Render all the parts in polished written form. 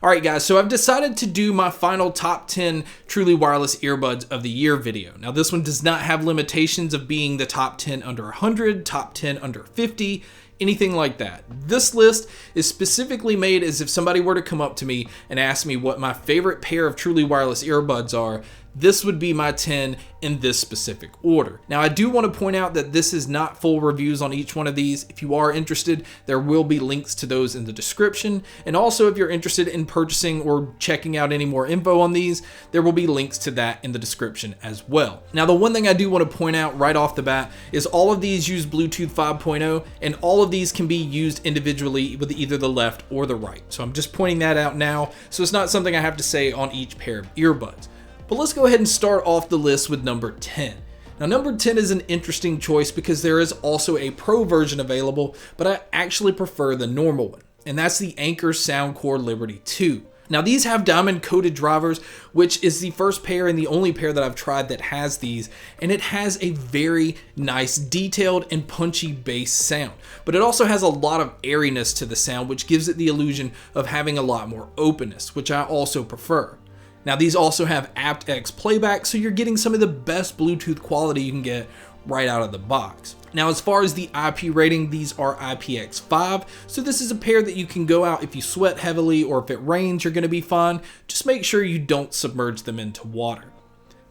Alright guys, so I've decided to do my final top 10 truly wireless earbuds of the year video. Now this one does not have limitations of being the top 10 under 100, top 10 under 50, anything like that. This list is specifically made as if somebody were to come up to me and ask me what my favorite pair of truly wireless earbuds are. This would be my 10 in this specific order. Now I do want to point out that this is not full reviews on each one of these. If you are interested, there will be links to those in the description. And also if you're interested in purchasing or checking out any more info on these, there will be links to that in the description as well. Now the one thing I do want to point out right off the bat is all of these use Bluetooth 5.0 and all of these can be used individually with either the left or the right. So I'm just pointing that out now, so it's not something I have to say on each pair of earbuds. But let's go ahead and start off the list with number 10. Now number 10 is an interesting choice because there is also a pro version available, but I actually prefer the normal one, and that's the Anker Soundcore Liberty 2. Now these have diamond coated drivers, which is the first pair and the only pair that I've tried that has these, and it has a very nice detailed and punchy bass sound. But it also has a lot of airiness to the sound, which gives it the illusion of having a lot more openness, which I also prefer. Now these also have aptX playback, so you're getting some of the best Bluetooth quality you can get right out of the box. Now as far as the IP rating, these are IPX5, so this is a pair that you can go out if you sweat heavily or if it rains, you're going to be fine. Just make sure you don't submerge them into water.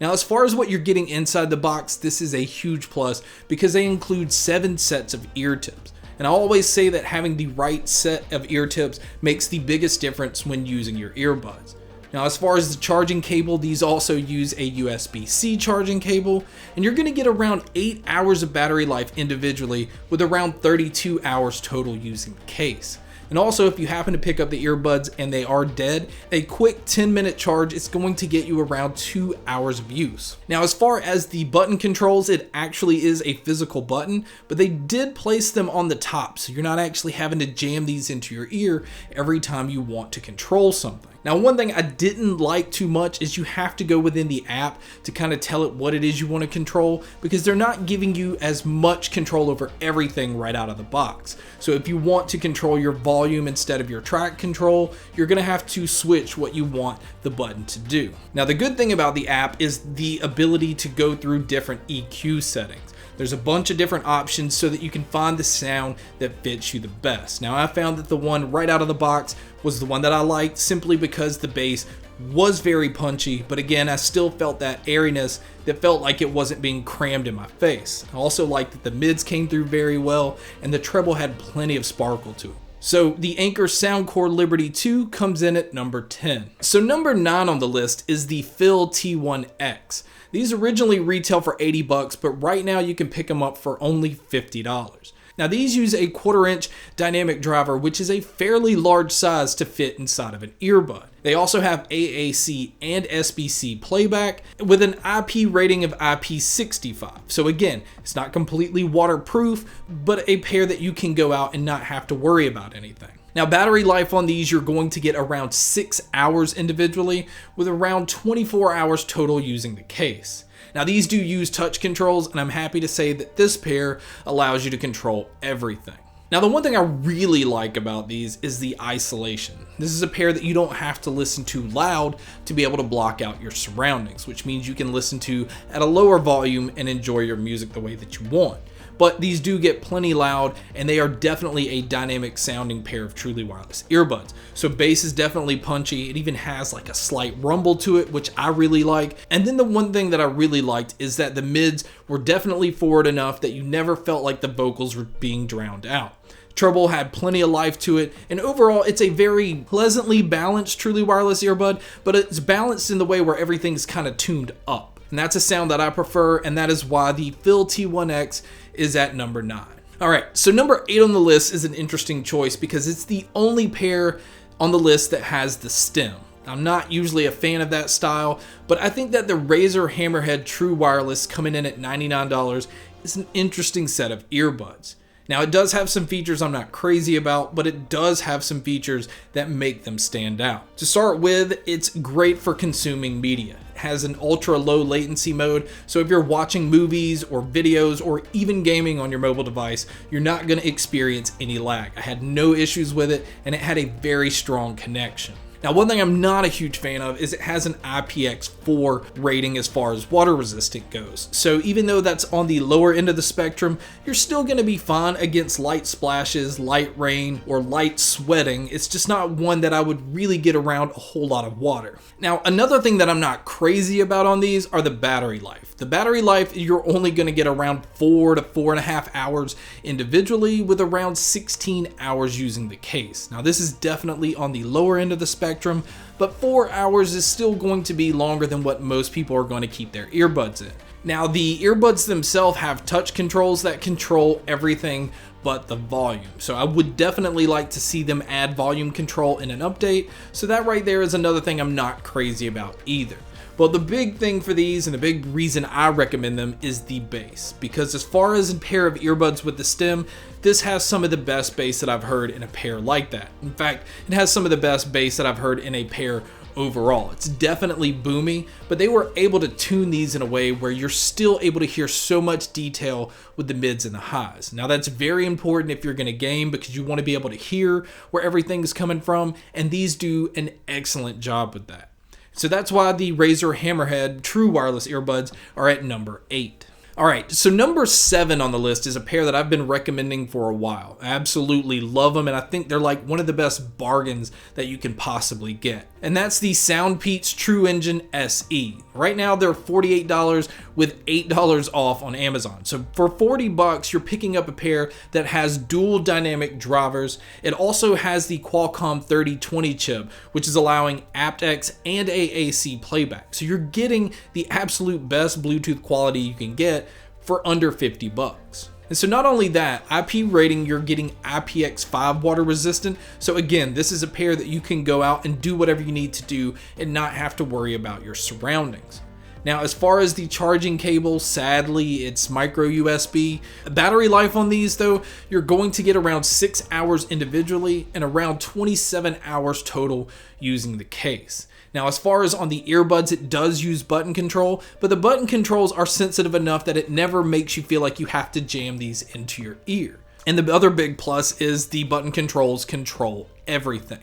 Now as far as what you're getting inside the box, this is a huge plus because they include 7 sets of ear tips. And I always say that having the right set of ear tips makes the biggest difference when using your earbuds. Now as far as the charging cable, these also use a USB-C charging cable, and you're going to get around 8 hours of battery life individually with around 32 hours total using the case. And also if you happen to pick up the earbuds and they are dead, a quick 10-minute charge is going to get you around 2 hours of use. Now as far as the button controls, it actually is a physical button, but they did place them on the top, so you're not actually having to jam these into your ear every time you want to control something. Now one thing I didn't like too much is you have to go within the app to kind of tell it what it is you want to control, because they're not giving you as much control over everything right out of the box. So if you want to control your volume instead of your track control, you're going to have to switch what you want the button to do. Now the good thing about the app is the ability to go through different EQ settings. There's a bunch of different options so that you can find the sound that fits you the best. Now I found that the one right out of the box was the one that I liked simply because the bass was very punchy, but again I still felt that airiness that felt like it wasn't being crammed in my face. I also liked that the mids came through very well and the treble had plenty of sparkle to it. So the Anker Soundcore Liberty 2 comes in at number 10. So number 9 on the list is the Fiil T1K. These originally retail for 80 bucks, but right now you can pick them up for only $50. Now these use a 1/4 inch dynamic driver, which is a fairly large size to fit inside of an earbud. They also have AAC and SBC playback with an IP rating of IP65. So again, it's not completely waterproof, but a pair that you can go out and not have to worry about anything. Now battery life on these, you're going to get around 6 hours individually with around 24 hours total using the case. Now these do use touch controls, and I'm happy to say that this pair allows you to control everything. Now the one thing I really like about these is the isolation. This is a pair that you don't have to listen to loud to be able to block out your surroundings, which means you can listen to at a lower volume and enjoy your music the way that you want. But these do get plenty loud, and they are definitely a dynamic sounding pair of truly wireless earbuds. So bass is definitely punchy. It even has like a slight rumble to it, which I really like. And then the one thing that I really liked is that the mids were definitely forward enough that you never felt like the vocals were being drowned out. Treble had plenty of life to it, and overall it's a very pleasantly balanced truly wireless earbud, but it's balanced in the way where everything's kind of tuned up. And that's a sound that I prefer, and that is why the Fiil T1K is at number 9. Alright, so number 8 on the list is an interesting choice because it's the only pair on the list that has the stem. I'm not usually a fan of that style, but I think that the Razer Hammerhead True Wireless coming in at $99 is an interesting set of earbuds. Now it does have some features I'm not crazy about, but it does have some features that make them stand out. To start with, it's great for consuming media. It has an ultra low latency mode, so if you're watching movies or videos or even gaming on your mobile device, you're not going to experience any lag. I had no issues with it, and it had a very strong connection. Now, one thing I'm not a huge fan of is it has an IPX4 rating as far as water resistant goes. So even though that's on the lower end of the spectrum, you're still going to be fine against light splashes, light rain, or light sweating. It's just not one that I would really get around a whole lot of water. Now, another thing that I'm not crazy about on these are the battery life. The battery life, you're only going to get around 4 to 4.5 hours individually, with around 16 hours using the case. Now, this is definitely on the lower end of the spectrum, but 4 hours is still going to be longer than what most people are going to keep their earbuds in. Now, the earbuds themselves have touch controls that control everything but the volume. So I would definitely like to see them add volume control in an update. So that right there is another thing I'm not crazy about either. But the big thing for these, and the big reason I recommend them, is the bass. Because as far as a pair of earbuds with the stem, this has some of the best bass that I've heard in a pair like that. In fact, it has some of the best bass that I've heard in a pair overall. It's definitely boomy, but they were able to tune these in a way where you're still able to hear so much detail with the mids and the highs. Now, that's very important if you're going to game, because you want to be able to hear where everything's coming from, and these do an excellent job with that. So that's why the Razer Hammerhead true wireless earbuds are at number 8. Alright, so number 7 on the list is a pair that I've been recommending for a while. I absolutely love them, and I think they're like one of the best bargains that you can possibly get. And that's the SoundPEATS Truengine SE. Right now they're $48 with $8 off on Amazon. So for $40, you're picking up a pair that has dual dynamic drivers. It also has the Qualcomm 3020 chip, which is allowing aptX and AAC playback. So you're getting the absolute best Bluetooth quality you can get for under $50. And so not only that, IP rating, you're getting IPX5 water resistant. So again, this is a pair that you can go out and do whatever you need to do and not have to worry about your surroundings. Now, as far as the charging cable, sadly, it's micro USB. Battery life on these though, you're going to get around 6 hours individually and around 27 hours total using the case. Now, as far as on the earbuds, it does use button control, but the button controls are sensitive enough that it never makes you feel like you have to jam these into your ear. And the other big plus is the button controls control everything.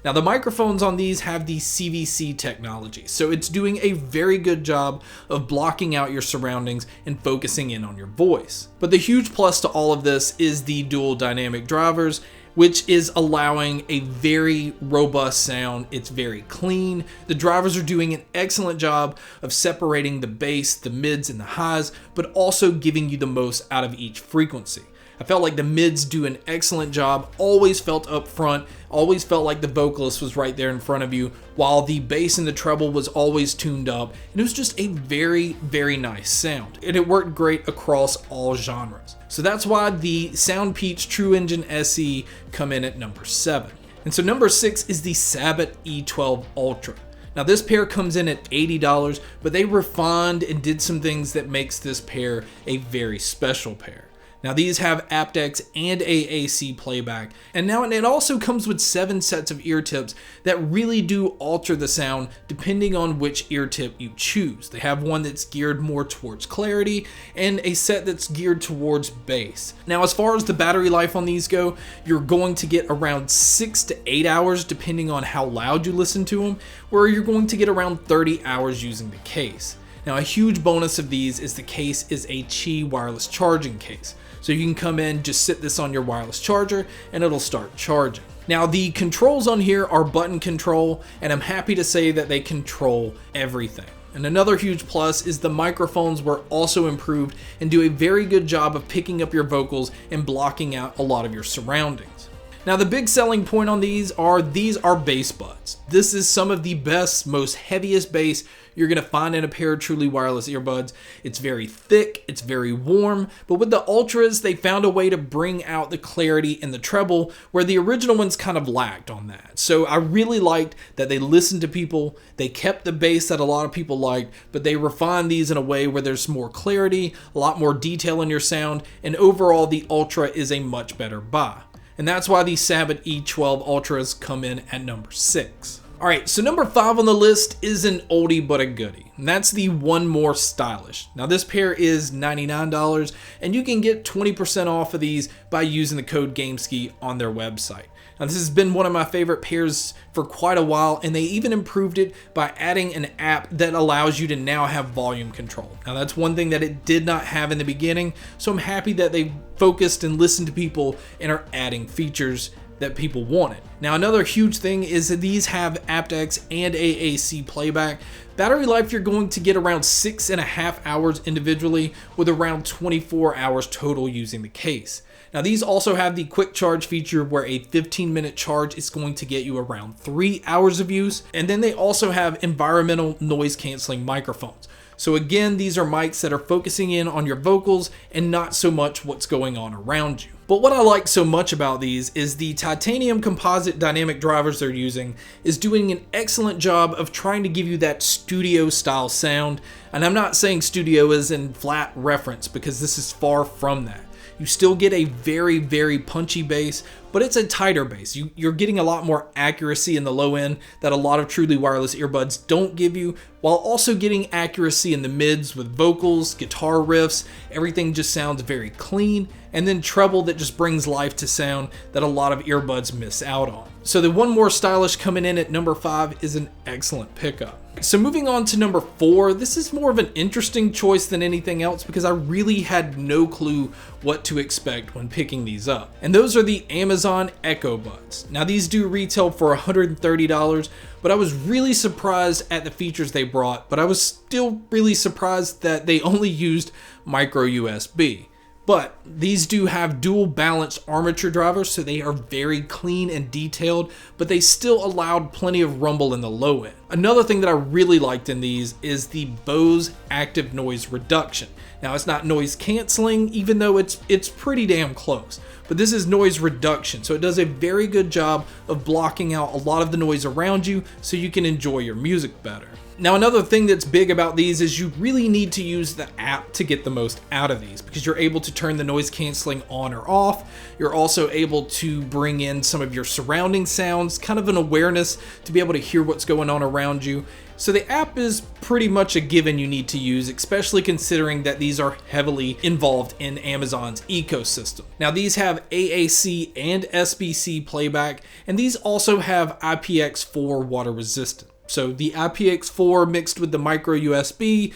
Now, the microphones on these have the CVC technology, so it's doing a very good job of blocking out your surroundings and focusing in on your voice. But the huge plus to all of this is the dual dynamic drivers, which is allowing a very robust sound. It's very clean. The drivers are doing an excellent job of separating the bass, the mids, and the highs, but also giving you the most out of each frequency. I felt like the mids do an excellent job, always felt up front, always felt like the vocalist was right there in front of you, while the bass and the treble was always tuned up, and it was just a very, very nice sound. And it worked great across all genres. So that's why the SoundPEATS Truengine SE come in at number 7. And so number 6 is the Sabbat E12 Ultra. Now this pair comes in at $80, but they refined and did some things that makes this pair a very special pair. Now these have aptX and AAC playback, and now it also comes with 7 sets of ear tips that really do alter the sound depending on which ear tip you choose. They have one that's geared more towards clarity and a set that's geared towards bass. Now as far as the battery life on these go, you're going to get around 6 to 8 hours depending on how loud you listen to them, where you're going to get around 30 hours using the case. Now a huge bonus of these is the case is a Qi wireless charging case. So you can come in, just sit this on your wireless charger, and it'll start charging. Now the controls on here are button control, and I'm happy to say that they control everything. And another huge plus is the microphones were also improved and do a very good job of picking up your vocals and blocking out a lot of your surroundings. Now the big selling point on these are bass buds. This is some of the best, most heaviest bass you're going to find in a pair of truly wireless earbuds. It's very thick, it's very warm, but with the Ultras, they found a way to bring out the clarity in the treble where the original ones kind of lacked on that. So I really liked that they listened to people, they kept the bass that a lot of people liked, but they refined these in a way where there's more clarity, a lot more detail in your sound, and overall the Ultra is a much better buy. And that's why the Sabbat E12 Ultras come in at number 6. Alright, so number 5 on the list is an oldie but a goodie, and that's the One More Stylish. Now this pair is $99, and you can get 20% off of these by using the code Gamesky on their website. Now, this has been one of my favorite pairs for quite a while, and they even improved it by adding an app that allows you to now have volume control. Now, that's one thing that it did not have in the beginning, so I'm happy that they focused and listened to people and are adding features that people wanted. Now, another huge thing is that these have aptX and AAC playback. Battery life, you're going to get around 6.5 hours individually, with around 24 hours total using the case. Now, these also have the quick charge feature where a 15-minute charge is going to get you around 3 hours of use. And then they also have environmental noise canceling microphones. So again, these are mics that are focusing in on your vocals and not so much what's going on around you. But what I like so much about these is the titanium composite dynamic drivers they're using is doing an excellent job of trying to give you that studio style sound. And I'm not saying studio is in flat reference, because this is far from that. You still get a very, very punchy bass, but it's a tighter bass. You're getting a lot more accuracy in the low end that a lot of truly wireless earbuds don't give you, while also getting accuracy in the mids with vocals, guitar riffs. Everything just sounds very clean, and then treble that just brings life to sound that a lot of earbuds miss out on. So the one more stylish coming in at number 5 is an excellent pickup. So moving on to number 4, this is more of an interesting choice than anything else, because I really had no clue what to expect when picking these up. And those are the Amazon Echo Buds. Now, these do retail for $130, but I was really surprised at the features they brought, but I was still really surprised that they only used micro USB. But these do have dual balanced armature drivers, so they are very clean and detailed, but they still allowed plenty of rumble in the low end. Another thing that I really liked in these is the Bose active noise reduction. Now, it's not noise canceling, even though it's pretty damn close, but this is noise reduction, so it does a very good job of blocking out a lot of the noise around you so you can enjoy your music better. Now, another thing that's big about these is you really need to use the app to get the most out of these, because you're able to turn the noise canceling on or off. You're also able to bring in some of your surrounding sounds, kind of an awareness to be able to hear what's going on around you. So the app is pretty much a given you need to use, especially considering that these are heavily involved in Amazon's ecosystem. Now, these have AAC and SBC playback, and these also have IPX4 water resistant. So the IPX4 mixed with the micro USB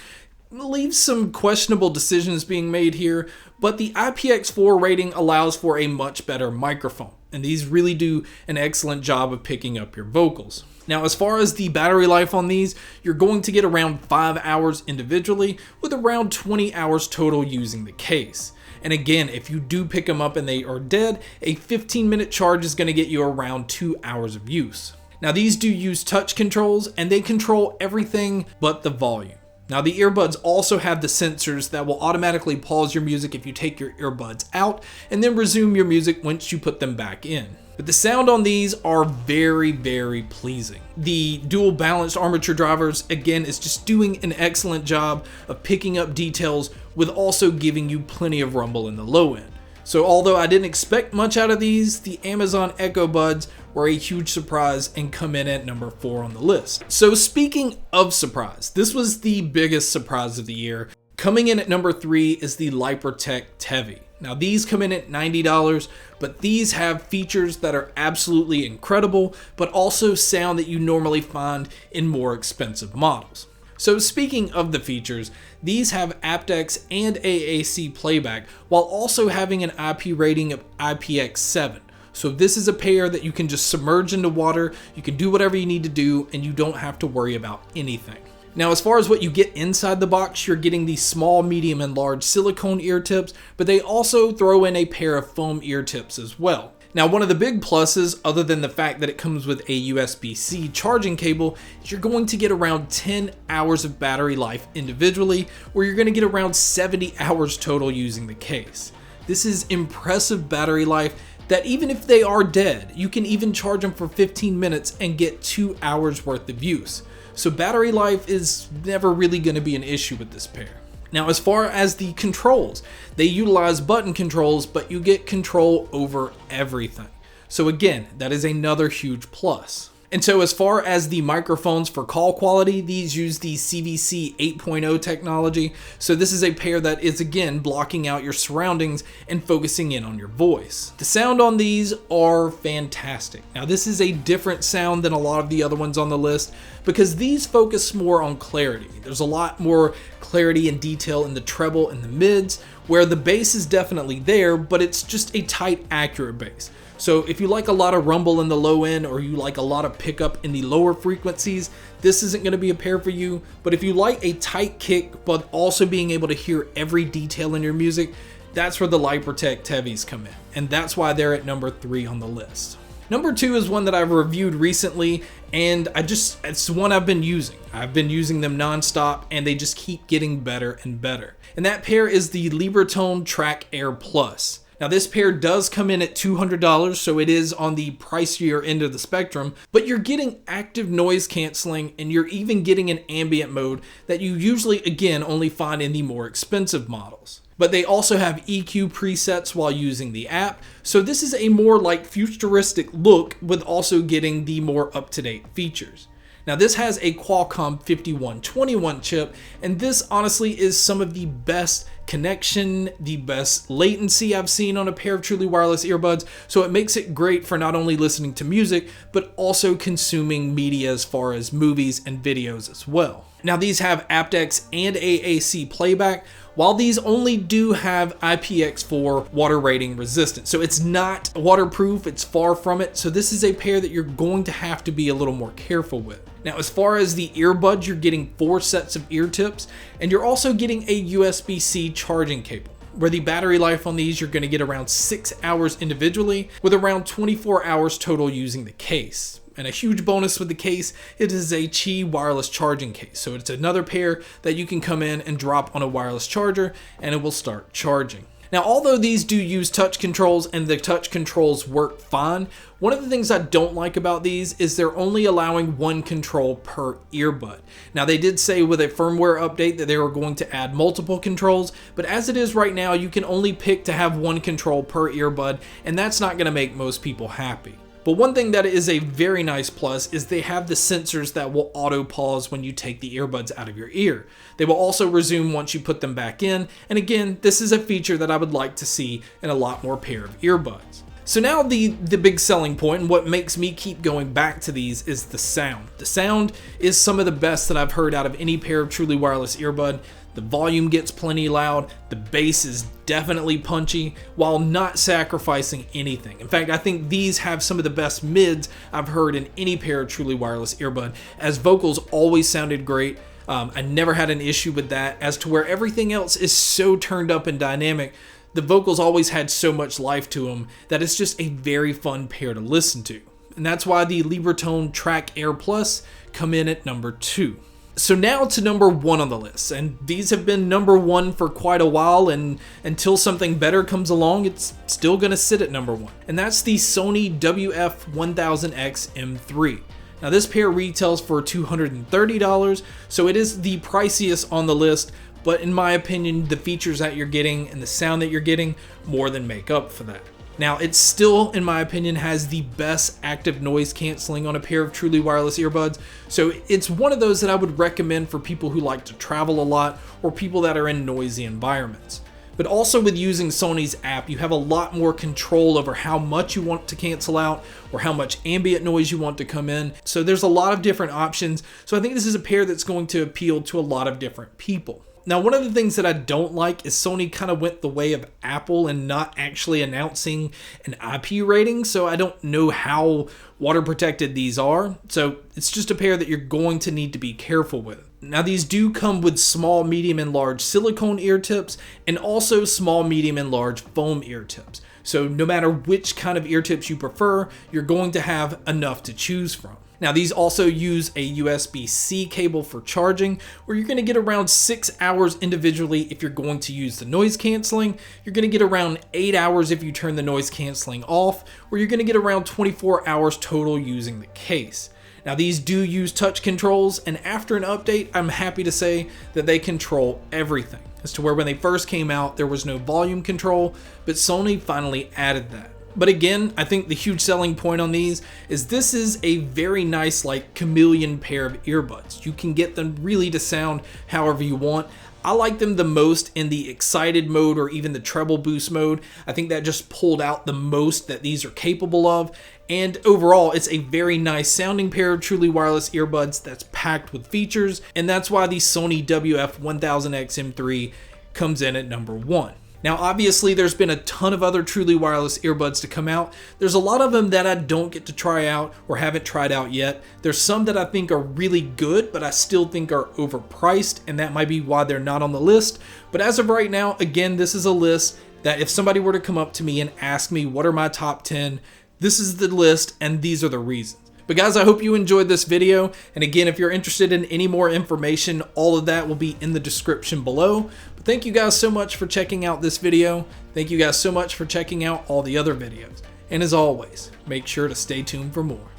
leaves some questionable decisions being made here, but the IPX4 rating allows for a much better microphone, and these really do an excellent job of picking up your vocals. Now, as far as the battery life on these, you're going to get around 5 hours individually, with around 20 hours total using the case. And again, if you do pick them up and they are dead, a 15-minute charge is going to get you around 2 hours of use. Now, these do use touch controls, and they control everything but the volume. Now, the earbuds also have the sensors that will automatically pause your music if you take your earbuds out, and then resume your music once you put them back in. But the sound on these are very, very pleasing. The dual balanced armature drivers, again, is just doing an excellent job of picking up details with also giving you plenty of rumble in the low end. So although I didn't expect much out of these, the Amazon Echo Buds were a huge surprise and come in at number 4 on the list. So speaking of surprise, this was the biggest surprise of the year. Coming in at number 3 is the Lypertek TEVI. Now, these come in at $90, but these have features that are absolutely incredible, but also sound that you normally find in more expensive models. So speaking of the features, these have aptX and AAC playback, while also having an IP rating of IPX7. So this is a pair that you can just submerge into water, you can do whatever you need to do, and you don't have to worry about anything. Now, as far as what you get inside the box, you're getting these small, medium, and large silicone ear tips, but they also throw in a pair of foam ear tips as well. Now, one of the big pluses, other than the fact that it comes with a USB-C charging cable, is you're going to get around 10 hours of battery life individually, where you're going to get around 70 hours total using the case. This is impressive battery life that even if they are dead, you can even charge them for 15 minutes and get 2 hours worth of use. So battery life is never really going to be an issue with this pair. Now, as far as the controls, they utilize button controls, but you get control over everything. So again, that is another huge plus. And so as far as the microphones for call quality, these use the CVC 8.0 technology. So this is a pair that is again blocking out your surroundings and focusing in on your voice. The sound on these are fantastic. Now this is a different sound than a lot of the other ones on the list because these focus more on clarity. There's a lot more clarity and detail in the treble and the mids, where the bass is definitely there, but it's just a tight, accurate bass. So if you like a lot of rumble in the low end or you like a lot of pickup in the lower frequencies, this isn't going to be a pair for you. But if you like a tight kick, but also being able to hear every detail in your music, that's where the Lypertek TEVIs come in. And that's why they're at number 3 on the list. Number 2 is one that I've reviewed recently, and it's one I've been using. I've been using them nonstop, and they just keep getting better and better. And that pair is the Libratone Track Air Plus. Now this pair does come in at $200, so it is on the pricier end of the spectrum, but you're getting active noise canceling and you're even getting an ambient mode that you usually, again, only find in the more expensive models. But they also have EQ presets while using the app, so this is a more like futuristic look with also getting the more up-to-date features. Now this has a Qualcomm 5121 chip, and this honestly is some of the best connection, the best latency I've seen on a pair of truly wireless earbuds, so it makes it great for not only listening to music, but also consuming media as far as movies and videos as well. Now these have aptX and AAC playback, while these only do have IPX4 water rating resistance. So it's not waterproof, it's far from it. So this is a pair that you're going to have to be a little more careful with. Now, as far as the earbuds, you're getting 4 sets of ear tips, and you're also getting a USB-C charging cable, where the battery life on these, you're going to get around 6 hours individually, with around 24 hours total using the case. And a huge bonus with the case, it is a Qi wireless charging case. So it's another pair that you can come in and drop on a wireless charger, and it will start charging. Now, although these do use touch controls and the touch controls work fine, one of the things I don't like about these is they're only allowing 1 control per earbud. Now, they did say with a firmware update that they were going to add multiple controls, but as it is right now, you can only pick to have 1 control per earbud, and that's not going to make most people happy. But one thing that is a very nice plus is they have the sensors that will auto pause when you take the earbuds out of your ear. They will also resume once you put them back in, and again, this is a feature that I would like to see in a lot more pair of earbuds. So now the big selling point and what makes me keep going back to these is the sound. The sound is some of the best that I've heard out of any pair of truly wireless earbud. The volume gets plenty loud, the bass is definitely punchy, while not sacrificing anything. In fact, I think these have some of the best mids I've heard in any pair of truly wireless earbud, as vocals always sounded great. I never had an issue with that, as to where everything else is so turned up and dynamic. The vocals always had so much life to them that it's just a very fun pair to listen to. And that's why the Libratone Track Air Plus come in at number 2. So now to number 1 on the list, and these have been number 1 for quite a while, and until something better comes along, it's still going to sit at number 1. And that's the Sony WF-1000XM3. Now this pair retails for $230, so it is the priciest on the list, but in my opinion, the features that you're getting and the sound that you're getting more than make up for that. Now, it still, in my opinion, has the best active noise canceling on a pair of truly wireless earbuds, so it's one of those that I would recommend for people who like to travel a lot or people that are in noisy environments. But also with using Sony's app, you have a lot more control over how much you want to cancel out or how much ambient noise you want to come in. So there's a lot of different options, so I think this is a pair that's going to appeal to a lot of different people. Now, one of the things that I don't like is Sony kind of went the way of Apple and not actually announcing an IP rating, so I don't know how water protected these are. So it's just a pair that you're going to need to be careful with. Now, these do come with small, medium, and large silicone ear tips and also small, medium, and large foam ear tips. So no matter which kind of ear tips you prefer, you're going to have enough to choose from. Now, these also use a USB-C cable for charging, where you're going to get around 6 hours individually if you're going to use the noise canceling. You're going to get around 8 hours if you turn the noise canceling off, where you're going to get around 24 hours total using the case. Now, these do use touch controls, and after an update, I'm happy to say that they control everything. As to where when they first came out, there was no volume control, but Sony finally added that. But again, I think the huge selling point on these is this is a very nice like chameleon pair of earbuds. You can get them really to sound however you want. I like them the most in the excited mode or even the treble boost mode. I think that just pulled out the most that these are capable of. And overall, it's a very nice sounding pair of truly wireless earbuds that's packed with features. And that's why the Sony WF-1000XM3 comes in at number 1. Now, obviously, there's been a ton of other truly wireless earbuds to come out. There's a lot of them that I don't get to try out or haven't tried out yet. There's some that I think are really good, but I still think are overpriced, and that might be why they're not on the list. But as of right now, again, this is a list that if somebody were to come up to me and ask me what are my top 10, this is the list and these are the reasons. But guys, I hope you enjoyed this video. And again, if you're interested in any more information, all of that will be in the description below. But thank you guys so much for checking out this video. Thank you guys so much for checking out all the other videos. And as always, make sure to stay tuned for more.